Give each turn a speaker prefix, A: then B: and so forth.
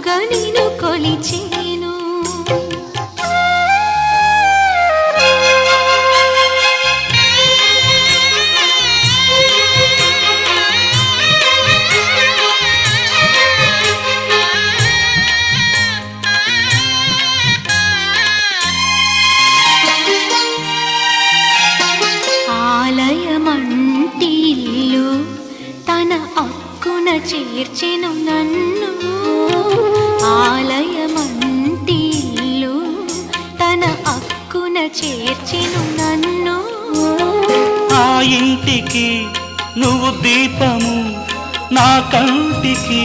A: కనుగా నేను కొలిచేను. ఆలయమంటి ఇల్లు తన అక్కున చేర్చెను నన్ను. ఆలయమంటి ఇల్లు తన అక్కున చేర్చెను నన్ను.
B: ఆ ఇంటికి నువ్వు దీపము, నా కంటికి